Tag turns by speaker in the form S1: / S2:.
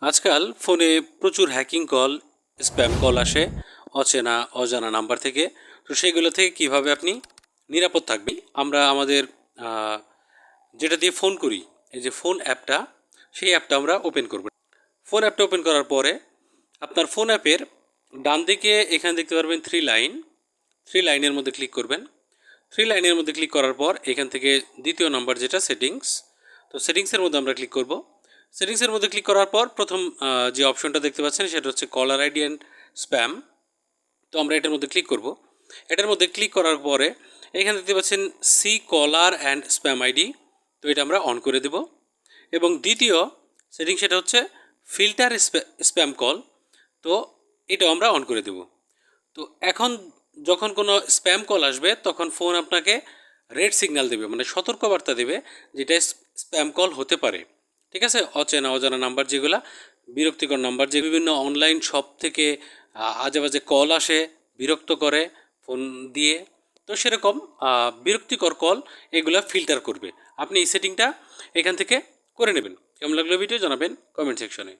S1: আজকাল ফোনে প্রচুর হ্যাকিং কল, স্প্যাম কল আসে অচেনা অজানা নাম্বার থেকে। তো সেগুলো থেকে কিভাবে আপনি নিরাপদ থাকবেন, আমরা আমাদের যেটা দিয়ে ফোন করি, এই যে ফোন অ্যাপটা, সেই অ্যাপটা আমরা ওপেন করব। ফোন অ্যাপটা ওপেন করার পরে আপনার ফোন অ্যাপের ডান দিকে এখানে দেখতে পারবেন থ্রি লাইনের মধ্যে ক্লিক করবেন। থ্রি লাইনের মধ্যে ক্লিক করার পর এখান থেকে দ্বিতীয় নাম্বার যেটা সেটিংস, তো সেটিংসের মধ্যে আমরা ক্লিক করব। সেটিংসের মধ্যে ক্লিক করার পর প্রথম যে অপশনটা দেখতে পাচ্ছেন সেটা হচ্ছে কলার আইডি অ্যান্ড স্প্যাম। তো আমরা এটার মধ্যে ক্লিক করব। এটার মধ্যে ক্লিক করার পরে এখানে দেখতে পাচ্ছেন see caller and spam ID, তো এটা আমরা অন করে দেব। এবং দ্বিতীয় সেটিং সেটা হচ্ছে ফিল্টার স্প্যাম কল, তো এটাও আমরা অন করে দেব। তো এখন যখন কোনো স্প্যাম কল আসবে তখন ফোন আপনাকে রেড সিগন্যাল দেবে, মানে সতর্কবার্তা দেবে যেটা স্প্যাম কল হতে পারে। ঠিক আছে, অচেনা অজানা নাম্বার যেগুলা বিরক্তিকর নাম্বার, যে বিভিন্ন অনলাইন শপ থেকে আজে বাজে কল আসে, বিরক্ত করে ফোন দিয়ে, তো সেরকম বিরক্তিকর কল এগুলা ফিল্টার করবে। আপনি এই সেটিংটা এখান থেকে করে নেবেন। কেমন লাগলো ভিডিও জানাবেন কমেন্ট সেকশনে।